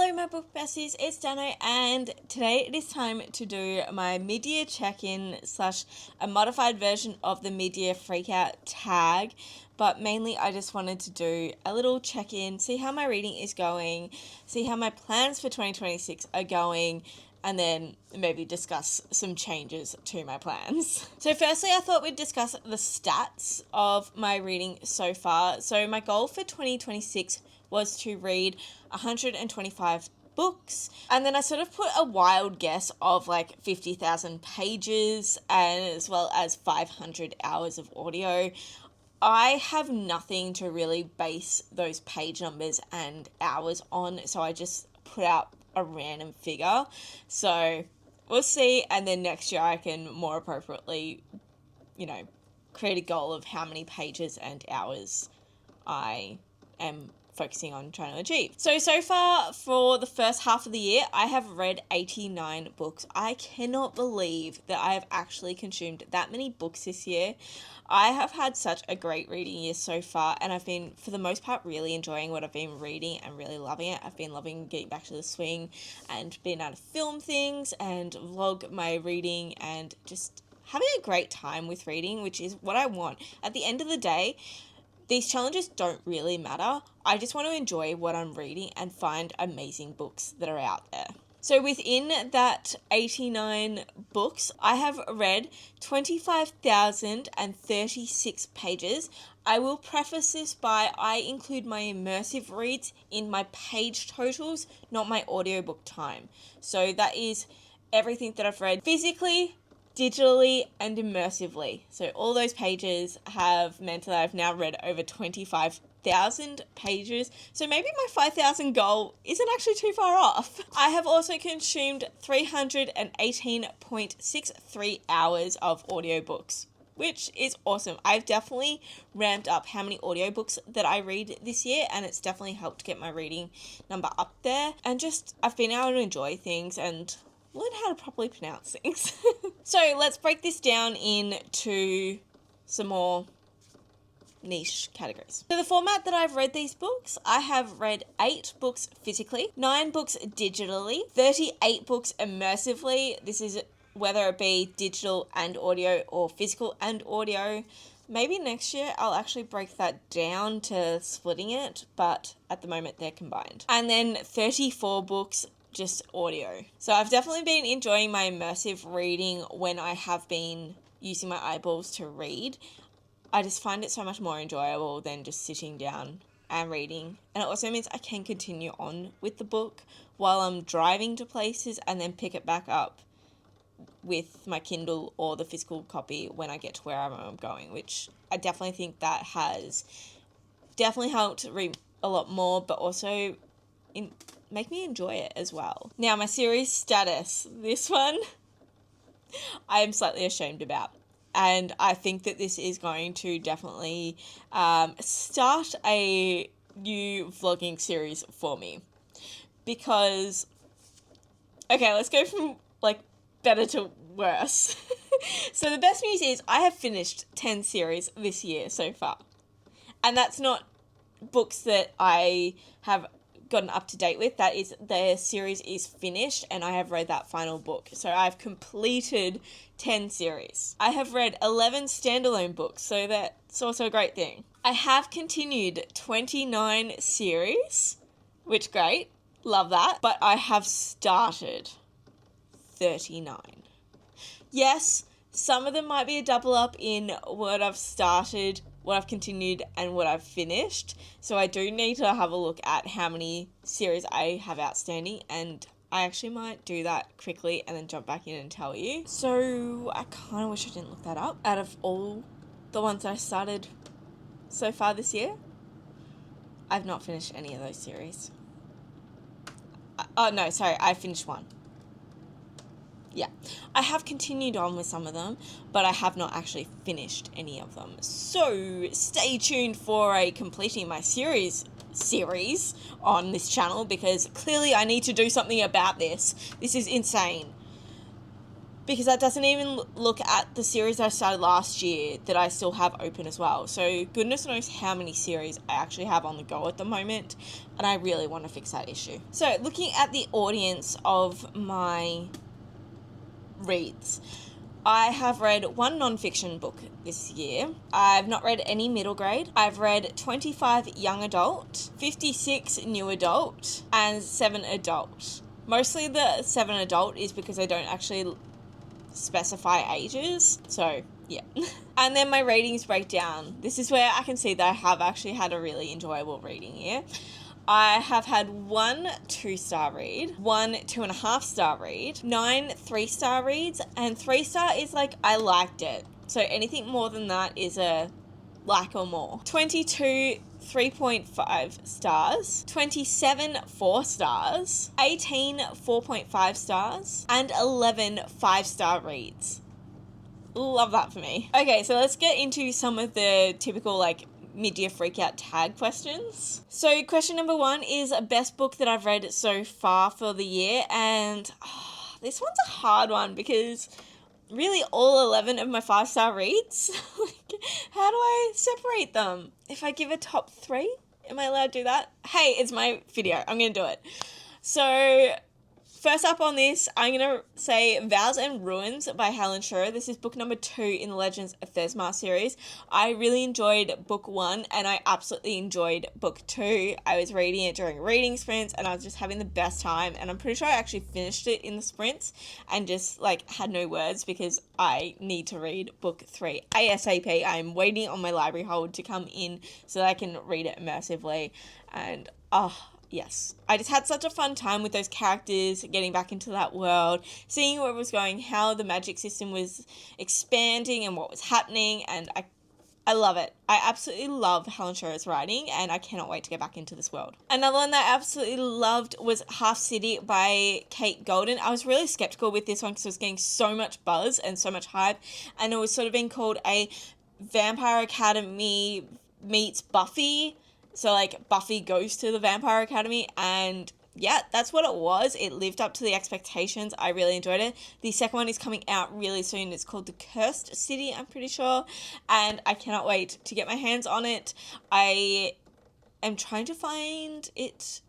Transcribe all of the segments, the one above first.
Hello my book besties, it's Dano, and today it is time to do my mid-year check-in / a modified version of the mid-year freakout tag, but mainly I just wanted to do a little check-in, see how my reading is going, see how my plans for 2026 are going, and then maybe discuss some changes to my plans. So firstly, I thought we'd discuss the stats of my reading so far. So my goal for 2026 was to read 125 books, and then I sort of put a wild guess of like 50,000 pages and as well as 500 hours of audio. I have nothing to really base those page numbers and hours on, so I just put out a random figure. So we'll see, and then next year I can more appropriately, create a goal of how many pages and hours I am focusing on trying to achieve. So far for the first half of the year, I have read 89 books. I cannot believe that I have actually consumed that many books this year. I have had such a great reading year so far, and I've been, for the most part, really enjoying what I've been reading and really loving it. I've been loving getting back to the swing and being able to film things and vlog my reading and just having a great time with reading, which is what I want. At the end of the day, these challenges don't really matter. I just want to enjoy what I'm reading and find amazing books that are out there. So within that 89 books, I have read 25,036 pages. I will preface this by I include my immersive reads in my page totals, not my audiobook time. So that is everything that I've read physically, digitally, and immersively. So all those pages have meant that I've now read over 25,000 pages. So maybe my 5,000 goal isn't actually too far off. I have also consumed 318.63 hours of audiobooks, which is awesome. I've definitely ramped up how many audiobooks that I read this year, and it's definitely helped get my reading number up there. And just, I've been able to enjoy things and learn how to properly pronounce things. So let's break this down into some more niche categories. So the format that I've read these books, I have read 8 books physically, 9 books digitally, 38 books immersively. This is whether it be digital and audio or physical and audio. Maybe next year I'll actually break that down to splitting it, but at the moment they're combined. And then 34 books just audio. So I've definitely been enjoying my immersive reading when I have been using my eyeballs to read. I just find it so much more enjoyable than just sitting down and reading. And it also means I can continue on with the book while I'm driving to places and then pick it back up with my Kindle or the physical copy when I get to wherever I'm going, which I definitely think that has definitely helped read a lot more, but also make me enjoy it as well. Now, my series status. This one I am slightly ashamed about. And I think that this is going to definitely start a new vlogging series for me. Because, okay, let's go from better to worse. So the best news is I have finished 10 series this year so far. And that's not books that I have gotten up to date with. That is, the series is finished and I have read that final book. So I've completed 10 series. I have read 11 standalone books, so that's also a great thing. I have continued 29 series, which great, love that. But I have started 39. Yes, some of them might be a double up in what I've started, what I've continued, and what I've finished. So I do need to have a look at how many series I have outstanding, and I actually might do that quickly and then jump back in and tell you. So I kind of wish I didn't look that up. Out of all the ones I started so far this year, I've not finished any of those series. I finished one. Yeah, I have continued on with some of them, but I have not actually finished any of them. So stay tuned for a completing my series on this channel, because clearly I need to do something about this. This is insane. because that doesn't even look at the series I started last year that I still have open as well. So goodness knows how many series I actually have on the go at the moment, and I really want to fix that issue. So looking at the audience of my reads, I have read one non-fiction book this year. I've not read any middle grade. I've read 25 young adult, 56 new adult, and 7 adult. Mostly the 7 adult is because I don't actually specify ages, so yeah. And then my ratings breakdown. This is where I can see that I have actually had a really enjoyable reading year. I have had 1 2-star read, 1 2.5-star read, 9 3-star reads, and 3-star is like I liked it. So anything more than that is a like or more. 22 3.5 stars, 27 4 stars, 18 4.5 stars, and 11 5-star reads. Love that for me. Okay, so let's get into some of the typical like mid-year freakout tag questions. So question number 1 is best book that I've read so far for the year, and this one's a hard one because really all 11 of my 5-star reads, like, how do I separate them? If I give a top 3, am I allowed to do that? Hey, it's my video, I'm gonna do it. So first up on this, I'm going to say Vows and Ruins by Helen Scher. This is book number 2 in the Legends of Thesmar series. I really enjoyed book 1 and I absolutely enjoyed book 2. I was reading it during reading sprints and I was just having the best time, and I'm pretty sure I actually finished it in the sprints and just like had no words because I need to read book 3 ASAP. I'm waiting on my library hold to come in so that I can read it immersively, and yes, I just had such a fun time with those characters, getting back into that world, seeing where it was going, how the magic system was expanding and what was happening, and I love it. I absolutely love Helen Scherer's writing, and I cannot wait to get back into this world. Another one that I absolutely loved was Half City by Kate Golden. I was really skeptical with this one because it was getting so much buzz and so much hype, and it was sort of being called a Vampire Academy meets Buffy. So, like, Buffy goes to the Vampire Academy, and yeah, that's what it was. It lived up to the expectations. I really enjoyed it. The second one is coming out really soon. It's called The Cursed City, I'm pretty sure, and I cannot wait to get my hands on it. I am trying to find it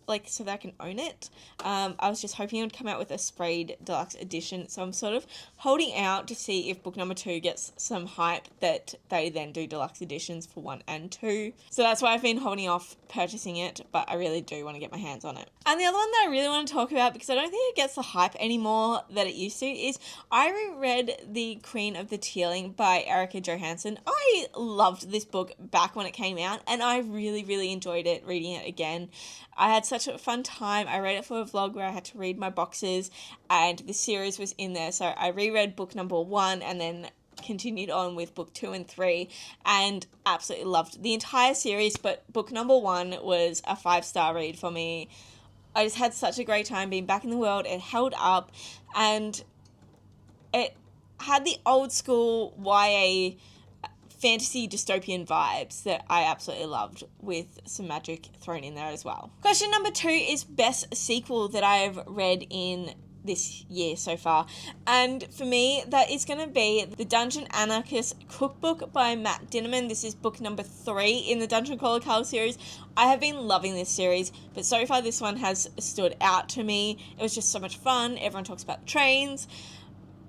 like so that I can own it. I was just hoping it would come out with a sprayed deluxe edition, so I'm sort of holding out to see if book number 2 gets some hype that they then do deluxe editions for 1 and 2. So that's why I've been holding off purchasing it, but I really do want to get my hands on it. And the other one that I really want to talk about, because I don't think it gets the hype anymore that it used to, is I reread The Queen of the Tearling by Erica Johansson. I loved this book back when it came out, and I really, really enjoyed it reading it again. I had such a fun time. I read it for a vlog where I had to read my boxes, and the series was in there. So I reread book number 1 and then continued on with book 2 and 3 and absolutely loved the entire series. But book number 1 was a 5-star read for me. I just had such a great time being back in the world. It held up, and it had the old school YA fantasy dystopian vibes that I absolutely loved, with some magic thrown in there as well. Question number 2 is best sequel that I've read in this year so far, and for me that is going to be The Dungeon Anarchist Cookbook by Matt Dinnerman. This is book number 3 in the Dungeon Crawler Carl series. I have been loving this series, but so far this one has stood out to me. It was just so much fun. Everyone talks about trains.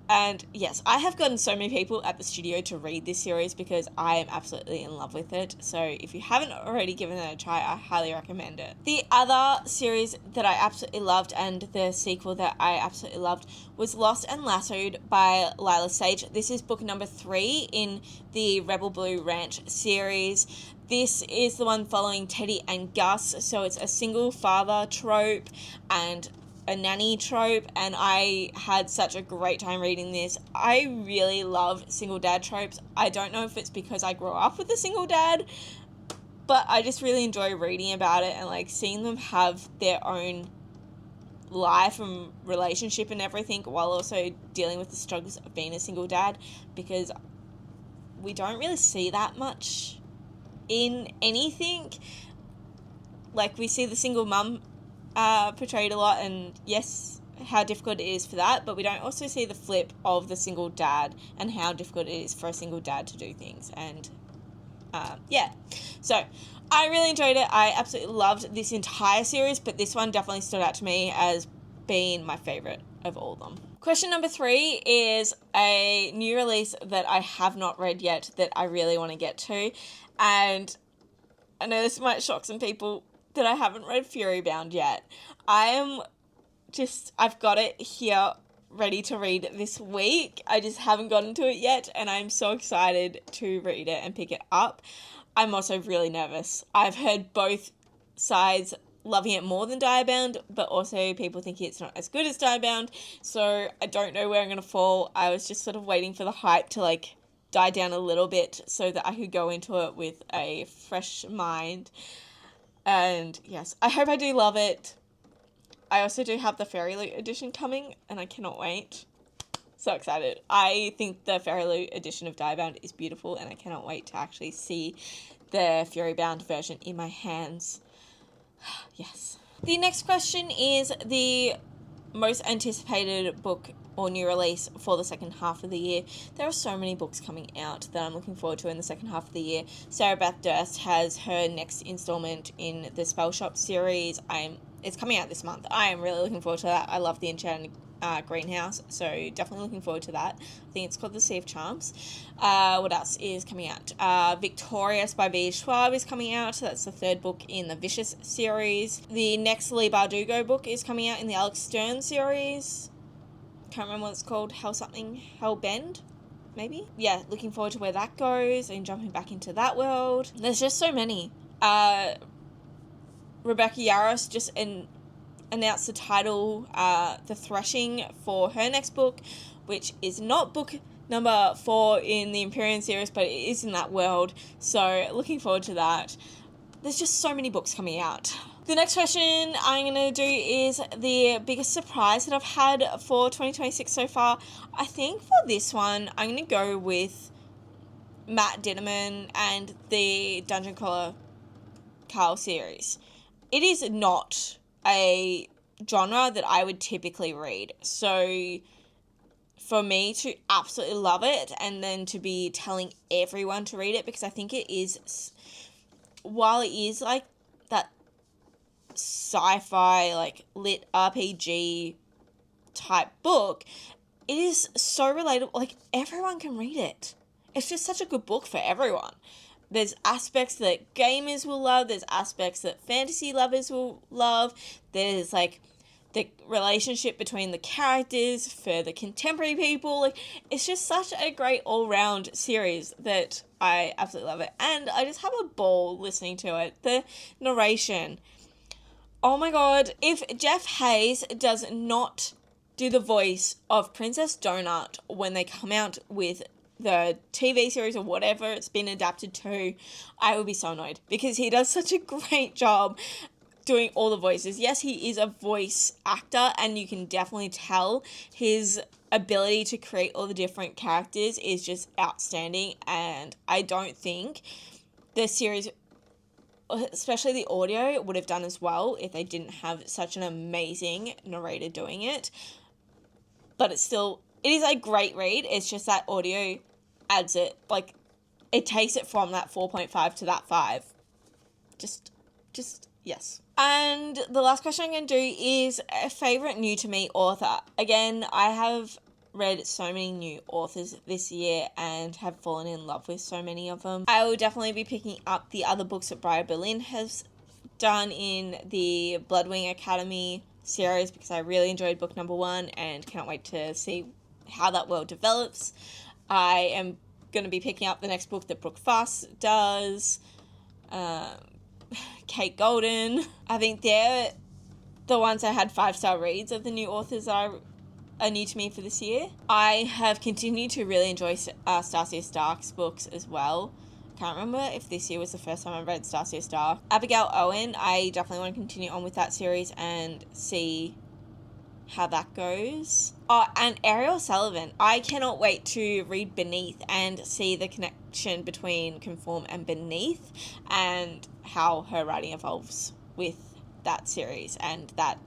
And yes, I have gotten so many people at the studio to read this series because I am absolutely in love with it. So if you haven't already given it a try, I highly recommend it. The other series that I absolutely loved, and the sequel that I absolutely loved, was Lost and Lassoed by Lila Sage. This is book number 3 in the Rebel Blue Ranch series. This is the one following Teddy and Gus. So it's a single father trope and a nanny trope, and I had such a great time reading this. I really love single dad tropes. I don't know if it's because I grew up with a single dad, but I just really enjoy reading about it and like seeing them have their own life and relationship and everything, while also dealing with the struggles of being a single dad, because we don't really see that much in anything. Like, we see the single mum portrayed a lot, and yes, how difficult it is for that, but we don't also see the flip of the single dad and how difficult it is for a single dad to do things. And yeah, so I really enjoyed it. I absolutely loved this entire series, but this one definitely stood out to me as being my favorite of all of them. Question number 3 is a new release that I have not read yet that I really want to get to, and I know this might shock some people that I haven't read Furybound yet. I've got it here ready to read this week. I just haven't gotten to it yet, and I'm so excited to read it and pick it up. I'm also really nervous. I've heard both sides loving it more than Diabound, but also people thinking it's not as good as Diabound, so I don't know where I'm going to fall. I was just sort of waiting for the hype to die down a little bit so that I could go into it with a fresh mind. And yes, I hope I do love it. I also do have the Fairy Loot edition coming, and I cannot wait. So excited. I think the Fairy Loot edition of Diabound is beautiful, and I cannot wait to actually see the Furybound version in my hands. Yes. The next question is the most anticipated book or new release for the second half of the year. There are so many books coming out that I'm looking forward to in the second half of the year. Sarah Beth Durst has her next installment in the Spell Shop series. It's coming out this month. I am really looking forward to that. I love the Enchanted Greenhouse, so definitely looking forward to that. I think it's called The Sea of Charms. What else is coming out? Victorious by B. Schwab is coming out. That's the 3rd book in the Vicious series. The next Leigh Bardugo book is coming out in the Alex Stern series. Can't remember what it's called. Hell Bend? Maybe? Yeah, looking forward to where that goes and jumping back into that world. There's just so many. Rebecca Yarros just announced the title, The Threshing, for her next book, which is not book number 4 in the Empyrean series, but it is in that world. So looking forward to that. There's just so many books coming out. The next question I'm going to do is the biggest surprise that I've had for 2026 so far. I think for this one, I'm going to go with Matt Dinnerman and the Dungeon Crawler Carl series. It is not a genre that I would typically read. So for me to absolutely love it and then to be telling everyone to read it, because I think it is, while it is that sci-fi, lit RPG type book, it is so relatable. Everyone can read it. It's just such a good book for everyone. There's aspects that gamers will love. There's aspects that fantasy lovers will love. There's, the relationship between the characters for the contemporary people. It's just such a great all-round series that I absolutely love it. And I just have a ball listening to it. The narration. Oh my god. If Jeff Hayes does not do the voice of Princess Donut when they come out with the TV series or whatever it's been adapted to, I would be so annoyed, because he does such a great job doing all the voices. Yes, he is a voice actor, and you can definitely tell his ability to create all the different characters is just outstanding, and I don't think the series, especially the audio, would have done as well if they didn't have such an amazing narrator doing it. But it is a great read. It's just that audio adds it. It takes it from that 4.5 to that 5. Just, yes. And the last question I'm going to do is a favourite new to me author. Again, I have read so many new authors this year and have fallen in love with so many of them. I will definitely be picking up the other books that Briar Berlin has done in the Bloodwing Academy series, because I really enjoyed book number 1 and can't wait to see how that world develops. I am going to be picking up the next book that Brooke Fuss does. Kate Golden. I think they're the ones I had 5-star reads of the new authors that are new to me for this year. I have continued to really enjoy Stacia Stark's books as well. Can't remember if this year was the first time I read Stacia Stark. Abigail Owen, I definitely want to continue on with that series and see how that goes. Oh, and Ariel Sullivan. I cannot wait to read Beneath and see the connection between Conform and Beneath and how her writing evolves with that series and that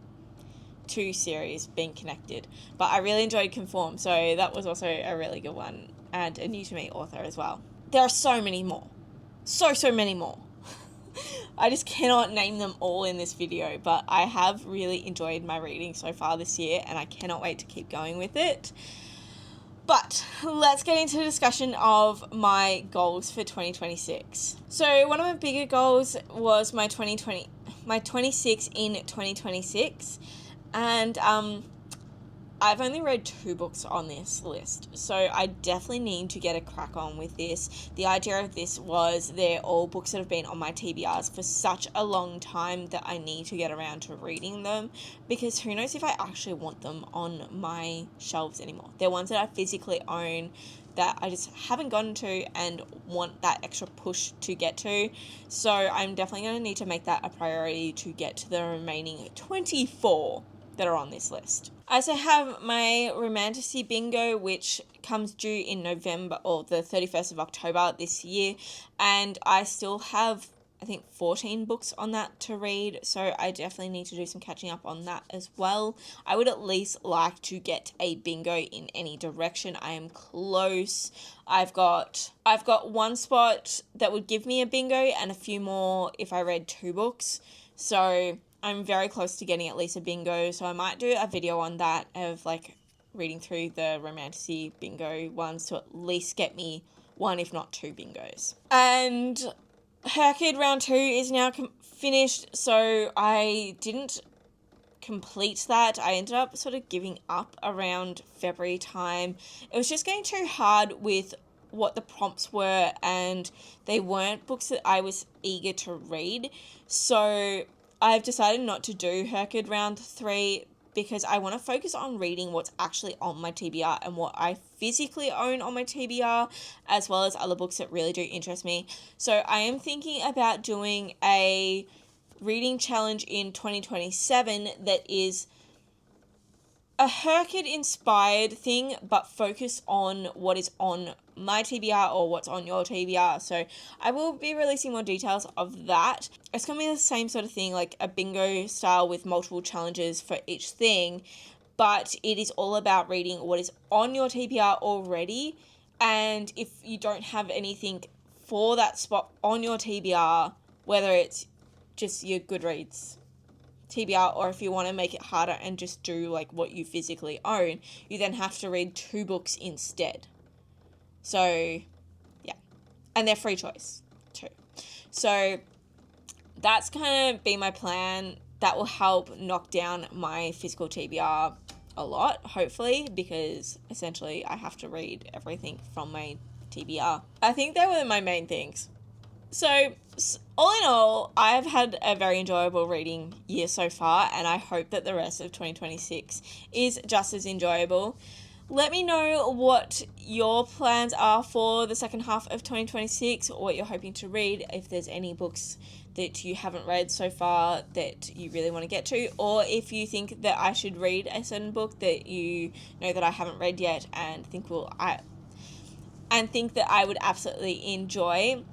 two series being connected. But I really enjoyed Conform, so that was also a really good one, and a new to me author as well. There are so many more. So many more. I just cannot name them all in this video, but I have really enjoyed my reading so far this year, and I cannot wait to keep going with it. But let's get into the discussion of my goals for 2026. So one of my bigger goals was my 26 in 2026, and I've only read 2 books on this list, so I definitely need to get a crack on with this. The idea of this was they're all books that have been on my TBRs for such a long time that I need to get around to reading them, because who knows if I actually want them on my shelves anymore. They're ones that I physically own that I just haven't gotten to and want that extra push to get to. So I'm definitely going to need to make that a priority to get to the remaining 24 that are on this list. I also have my Romantasy bingo, which comes due in November, or the 31st of October this year, and I still have, I think, 14 books on that to read, so I definitely need to do some catching up on that as well. I would at least like to get a bingo in any direction. I am close. I've got one spot that would give me a bingo and a few more if I read 2 books, so I'm very close to getting at least a bingo, so I might do a video on that of like reading through the Romantasy bingo ones to at least get me 1 if not 2 bingos. And Herkid round 2 is now finished, so I didn't complete that. I ended up sort of giving up around February time. It was just getting too hard with what the prompts were, and they weren't books that I was eager to read, so I've decided not to do Herkid round 3 because I want to focus on reading what's actually on my TBR and what I physically own on my TBR, as well as other books that really do interest me. So I am thinking about doing a reading challenge in 2027 that is a Herkid inspired thing, but focus on what is on my TBR or what's on your TBR. So I will be releasing more details of that. It's going to be the same sort of thing, like a bingo style with multiple challenges for each thing, but it is all about reading what is on your TBR already. And if you don't have anything for that spot on your TBR, whether it's just your Goodreads TBR, or if you want to make it harder and just do like what you physically own, you then have to read 2 books instead. So yeah, and they're free choice too. So that's kind of been my plan. That will help knock down my physical TBR a lot, hopefully, because essentially I have to read everything from my TBR. I think they were my main things. So all in all, I've had a very enjoyable reading year so far, and I hope that the rest of 2026 is just as enjoyable. Let me know what your plans are for the second half of 2026, or what you're hoping to read, if there's any books that you haven't read so far that you really want to get to, or if you think that I should read a certain book that you know that I haven't read yet and think that I would absolutely enjoy.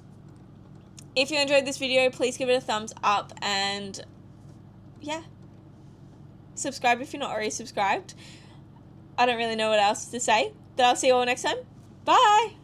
If you enjoyed this video, please give it a thumbs up, and yeah, subscribe if you're not already subscribed. I don't really know what else to say, but I'll see you all next time. Bye!